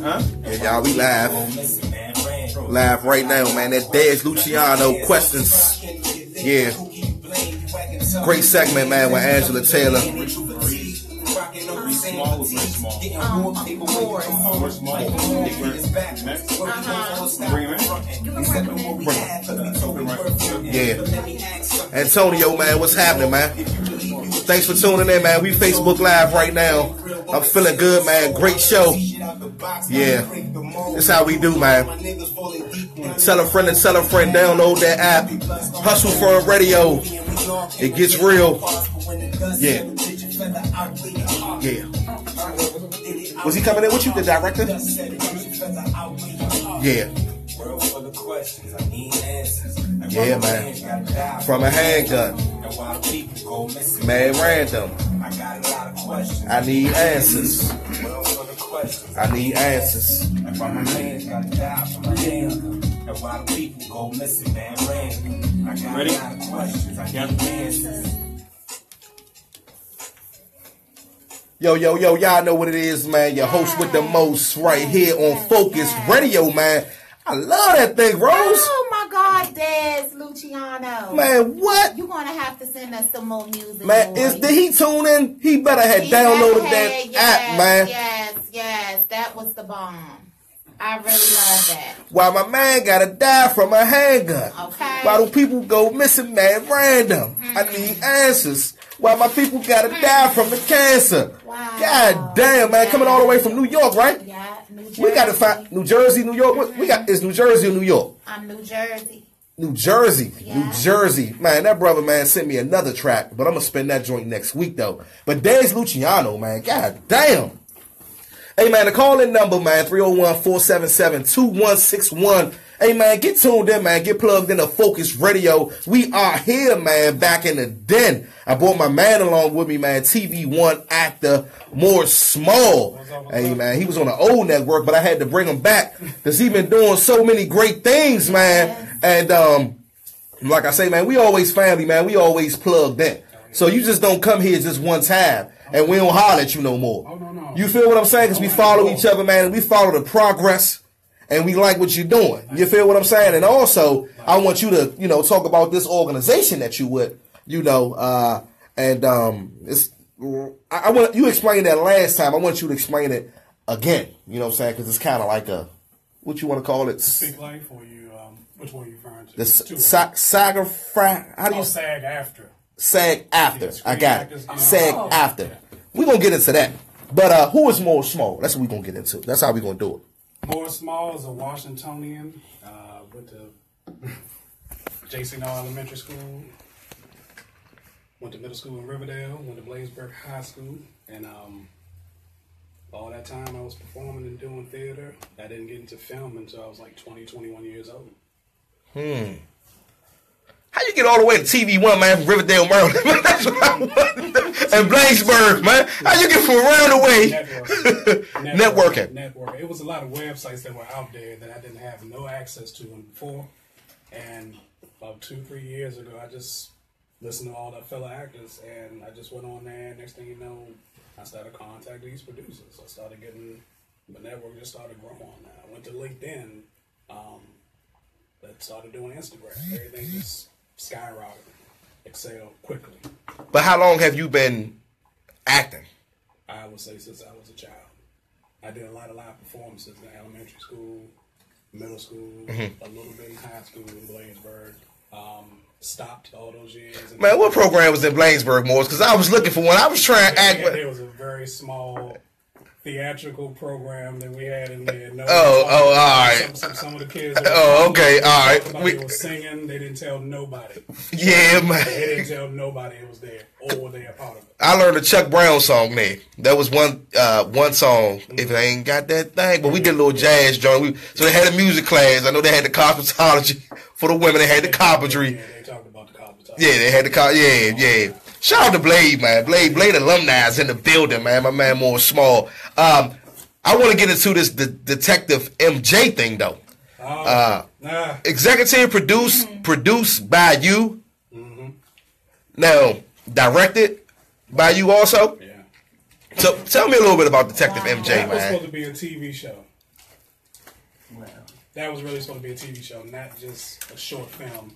Huh? Yeah, y'all, we live. Live right now, man. That Dez Luciano questions. Yeah. Great segment, man, with Angela Taylor. Yeah. Antonio, man, what's happening, man? Thanks for tuning in, man. We Facebook Live right now. I'm feeling good, man. Great show. Yeah. That's how we do, man. Tell a friend and tell a friend. Download that app. Hustle for a Radio. It gets real. Yeah. Yeah. Was he coming in with you, the director? Yeah. Yeah, man. From a handgun. Man, random. I need answers. I need answers. Ready? Yo, y'all know what it is, man. Your host with the most right here on Focus Radio, man. I love that thing, Rose. Oh my God, Dez Luciano. Man, what? You're gonna have to send us some more music. Man, did he tune in? He better have downloaded that app, man. Yes, that was the bomb. I really love that. Why my man gotta die from a handgun? Okay. Why do people go missing, man, random? I need answers. Why my people gotta die from the cancer? Wow. God damn, man, coming all the way from New York, right? Yeah, New Jersey. We gotta find New Jersey, New York. What we got is New Jersey or New York? I'm New Jersey. New Jersey, Yeah. New Jersey. Man, that brother, man, sent me another track, but I'm gonna spin that joint next week though. But Dez Luciano, man, god damn. Hey, man, the call-in number, man, 301-477-2161. Hey, man, get tuned in, man. Get plugged into Focus Radio. We are here, man, back in the den. I brought my man along with me, man, TV1 actor, More Small. Hey, man, he was on the old network, but I had to bring him back because he been doing so many great things, man. And like I say, man, we always family, man. We always plugged in. So you just don't come here just one time and we don't holler at you no more. Oh, no. You feel what I'm saying? Because we follow each other, man, and we follow the progress, and we like what you're doing. You feel what I'm saying? And also, I want you to, talk about this organization that you with, I want you explained that last time. I want you to explain it again. You know what I'm saying? Because it's kind of like what you want to call it? Speak Life, or you, which one are you referring to? The Saga Fry. How do you? SAG After. SAG After. Yeah, I got it. actors, SAG After. Yeah. We're going to get into that. But who is More Small? That's what we're going to get into. That's how we're going to do it. More Small is a Washingtonian. Went to J.C. Noel Elementary School. Went to middle school in Riverdale. Went to Bladensburg High School. And all that time I was performing and doing theater. I didn't get into film until I was like 20, 21 years old. How you get all the way to TV1, man, from Riverdale, Maryland? That's what I want. And Bladensburg, man. How you get from around the way? Networking. Networking. It was a lot of websites that were out there that I didn't have no access to before. And about 2-3 years ago, I just listened to all the fellow actors, and I just went on there. Next thing you know, I started contacting these producers. I started getting, the network just started growing. I went to LinkedIn, that started doing Instagram. Everything just skyrocketed, excel quickly. But how long have you been acting? I would say since I was a child. I did a lot of live performances in elementary school, middle school, a little bit in high school in Bladensburg. Stopped all those years. Man, what program was in Bladensburg, Morris? Because I was looking for one. I was trying to act. There was a very small theatrical program that we had in there. All right. Some of the kids. Okay, all right. They were singing. They didn't tell nobody. Yeah, man. They didn't tell nobody it was there or they a part of it. I learned a Chuck Brown song there. That was one song. If I ain't got that thing, but we did a little jazz joint. So they had a music class. I know they had the cosmetology for the women. They had the carpentry. Yeah, they talked about the cosmetology. Yeah, they had the yeah. Shout out to Blade, man. Blade alumni is in the building, man. My man More Small. I want to get into this Detective MJ thing though. Executive produced by you. Now directed by you also. Yeah. So tell me a little bit about Detective MJ, That was man. supposed to be a TV show. That was really supposed to be a TV show, not just a short film.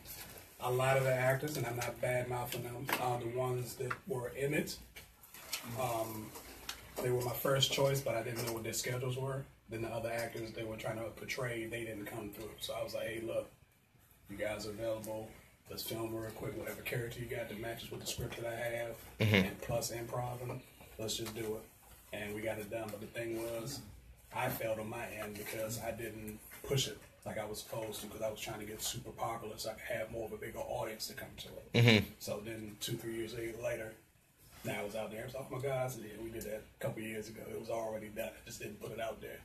A lot of the actors, and I'm not bad mouthing them, the ones that were in it, they were my first choice, but I didn't know what their schedules were. Then the other actors they were trying to portray, they didn't come through. So I was like, hey, look, you guys are available. Let's film real quick, whatever character you got that matches with the script that I have, and plus improv, let's just do it. And we got it done. But the thing was, I failed on my end because I didn't push it like I was supposed to, because I was trying to get super popular so I could have more of a bigger audience to come to it. So then 2-3 years later, now I was out there. I was like, oh my God, I said, yeah, we did that a couple years ago. It was already done. I just didn't put it out there.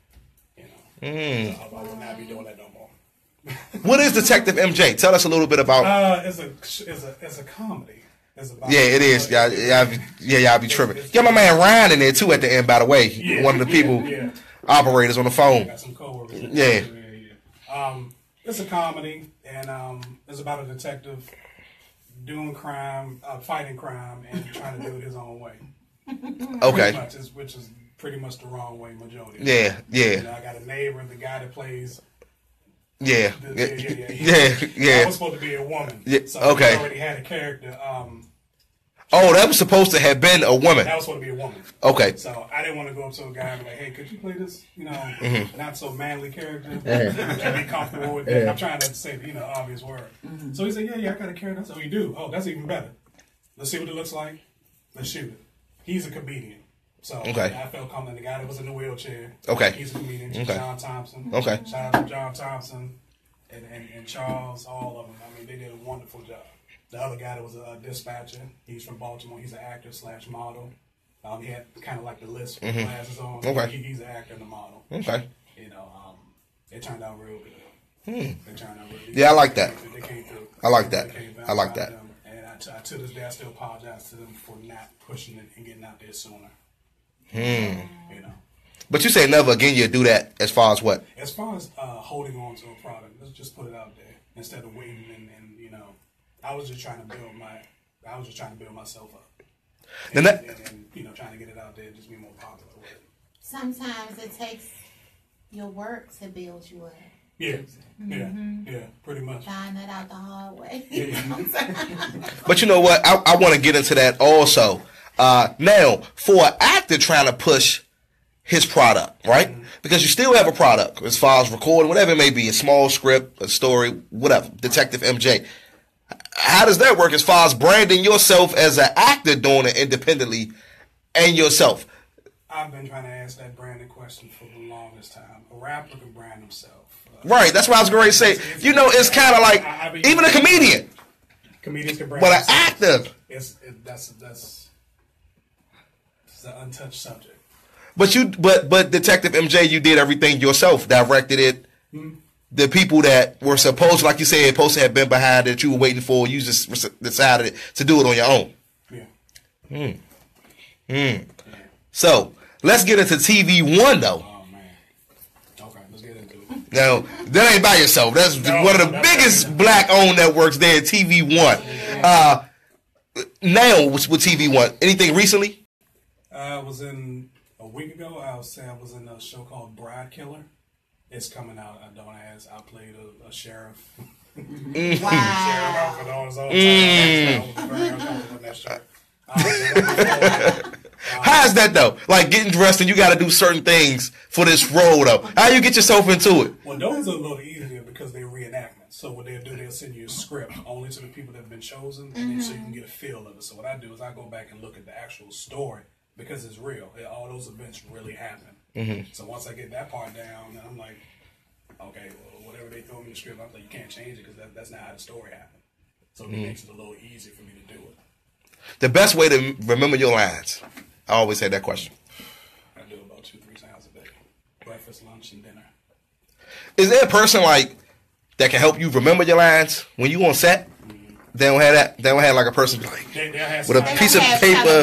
You know, so I would not be doing that no more. What is Detective MJ? Tell us a little bit about. It's a comedy. It's about It is. Y'all be tripping. Get my man Ryan in there too at the end. By the way, one of the people operators on the phone. Got some coworkers. Yeah. It's a comedy, and it's about a detective doing crime, fighting crime, and trying to do it his own way. Okay. Which is pretty much the wrong way majority. Yeah. You know, I got a neighbor, the guy that plays. Yeah. I was supposed to be a woman. Yeah. So Okay. he already had a character. Oh, that was supposed to have been a woman. That was supposed to be a woman. Okay. So I didn't want to go up to a guy and be like, hey, could you play this, not so manly character? Can be comfortable with that? I'm trying to say the, obvious word. So he said, yeah, I got a character. So you do? Oh, that's even better. Let's see what it looks like. Let's shoot it. He's a comedian. So I felt confident. The guy that was in the wheelchair. Okay. He's a comedian. Okay. John Thompson. Okay. Shout out to John Thompson and Charles, all of them. I mean, they did a wonderful job. The other guy that was a dispatcher, he's from Baltimore. He's an actor / model. He had kind of like the list with glasses on. Okay. He's an actor and a model. Okay. It turned out real good. They turned out real good. Yeah, I like that. They came through. I like that. They came back I like about that. them. And I to this day, I still apologize to them for not pushing it and getting out there sooner. But you say never again you do that as far as what? As far as holding on to a product, let's just put it out there instead of waiting and I was just trying to build myself up. And trying to get it out there and just be more popular with it. Sometimes it takes your work to build you up. Yeah, pretty much. Find that out the hard way. But you know what? I want to get into that also. Now, for an actor trying to push his product, right? Because you still have a product as far as recording, whatever it may be, a small script, a story, whatever, Detective MJ. How does that work as far as branding yourself as an actor doing it independently and yourself? I've been trying to ask that branding question for the longest time. A rapper can brand himself. Right, that's what I was going to say. It's kind of like, even a comedian. Comedians can brand But an themselves. actor. That's an untouched subject. But Detective MJ, you did everything yourself, directed it. The people that were supposed, like you said, supposed to have been behind it, you were waiting for, you just decided to do it on your own. Yeah. So let's get into TV1 though. Oh man. Okay, let's get into it. Now that ain't by yourself. That's one of the biggest black-owned networks there, TV1. Now with TV1, anything recently? I was in a week ago. I was in a show called Bride Killer. It's coming out. I don't ask. I played a sheriff. Sheriff Wow. for those old times. I was very uncomfortable with that show. How's that though? Like getting dressed and you got to do certain things for this role though. How you get yourself into it? Well, those are a little easier because they're reenactments. So what they'll do, they'll send you a script only to the people that have been chosen, and then so you can get a feel of it. So what I do is I go back and look at the actual story because it's real. All those events really happen. So once I get that part down, then I'm like, okay, well, whatever they throw me in the script, I'm like, you can't change it because that's not how the story happened. So it makes it a little easier for me to do it. The best way to remember your lines. I always had that question. I do about 2-3 times a day. Breakfast, lunch, and dinner. Is there a person like that can help you remember your lines when you on set? They don't have that. They don't have like a person like, with a piece of paper.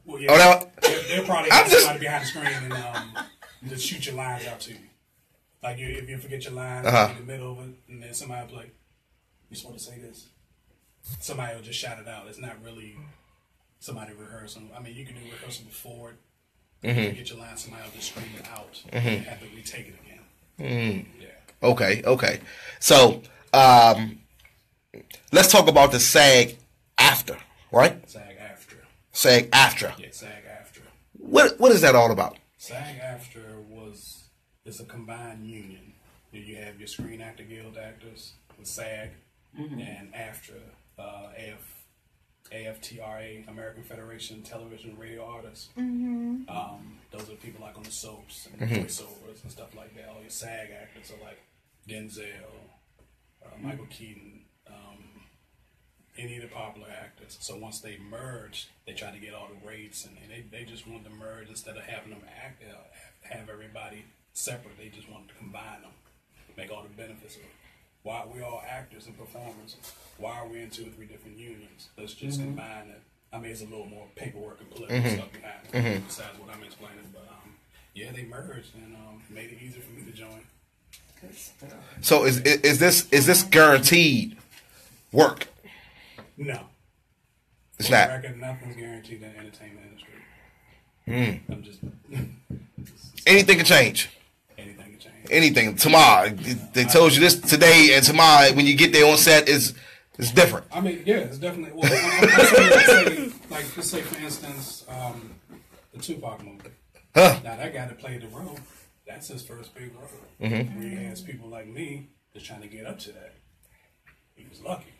Well, yeah, they'll probably have somebody behind the screen and just shoot your lines out to you. Like if you forget your lines in the middle of it, and then somebody will be like, "You're supposed to say this." Somebody will just shout it out. It's not really somebody rehearsing. I mean, you can do rehearsal before it. You get your lines, somebody will just scream it out and have to retake it again. Yeah. Okay. So, let's talk about the SAG after, right? SAG after. SAG after. Yeah, SAG after. What is that all about? SAG after is a combined union. You have your Screen Actor Guild actors with SAG and AFTRA, AFTRA, American Federation of Television and Radio Artists. Those are people like on the soaps and voiceovers and stuff like that. All your SAG actors are like Denzel, Michael Keaton, any of the popular actors. So once they merge, they try to get all the rates, and they just want to merge instead of having them have everybody separate. They just want to combine them, make all the benefits of it. Why are we all actors and performers? Why are we in 2 or 3 different unions? Let's just combine it. I mean, it's a little more paperwork and political stuff behind it, besides what I'm explaining. But yeah, they merged and made it easier for me to join. So is this guaranteed work? No, It's for the not. record, nothing's guaranteed in the entertainment industry. I'm just Anything can change. anything can change. Anything. Tomorrow, they told you this today, and tomorrow when you get there on set, it's different. I mean, yeah, it's definitely. Well, let's say for instance, the Tupac movie. Huh? Now that guy that played the role, that's his first big role. Where he has people like me just trying to get up to that. He was lucky.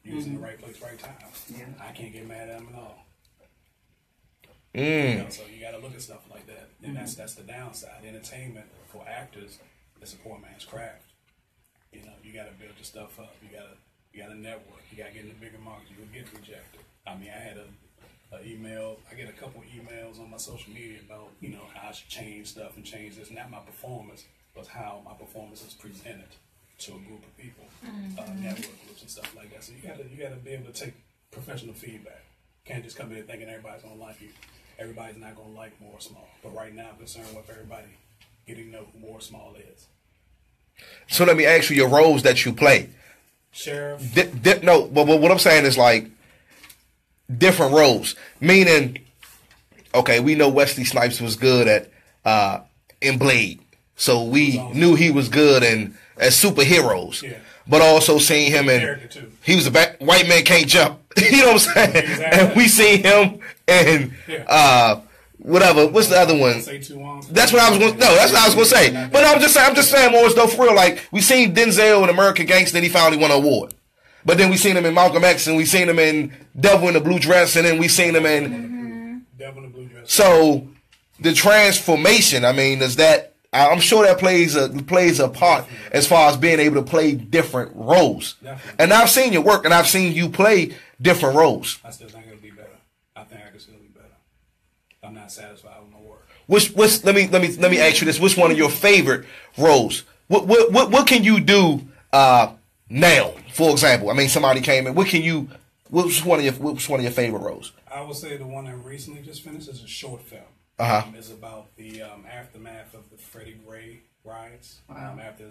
He was in the right place, right time. Yeah. I can't get mad at him at all. Mm. You know, so you got to look at stuff like that, and that's the downside. Entertainment for actors is a poor man's craft. You know, you got to build your stuff up. You got to network. You got to get in the bigger market. You'll get rejected. I mean, I had a email. I get a couple emails on my social media about how I should change stuff and change this. Not my performance, but how my performance is presented to a group of people, network groups and stuff like that. So you got to be able to take professional feedback. Can't just come in thinking everybody's gonna like you. Everybody's not gonna like More Small. But right now, I'm concerned with everybody getting to know who More Small is. So let me ask you your roles that you play. Sheriff. No, but what I'm saying is like different roles. Meaning, okay, we know Wesley Snipes was good at in Blade, so we knew he was good as superheroes. Yeah. But also seeing him in Character too. he was white man can't jump. You know what I'm saying? Exactly. And we seen him in whatever. What's the other one? Say too long. That's what I was going. No, that's what I was going to say. But I'm just saying more as though for real. Like we seen Denzel in American Gangster, and he finally won an award. But then we seen him in Malcolm X, and we seen him in Devil in the Blue Dress, and then we seen him in Devil in the Blue Dress. So the transformation. I mean, is that? I'm sure that plays a part as far as being able to play different roles. Definitely. And I've seen your work, and I've seen you play different roles. I still think it'll be better. I think I can still be better. I'm not satisfied with my work. Let me ask you this: which one of your favorite roles? What can you do now? For example, I mean, somebody came in. Which one of your favorite roles? I would say the one I recently just finished is a short film. It's about the aftermath of the Freddie Gray riots. Wow. After his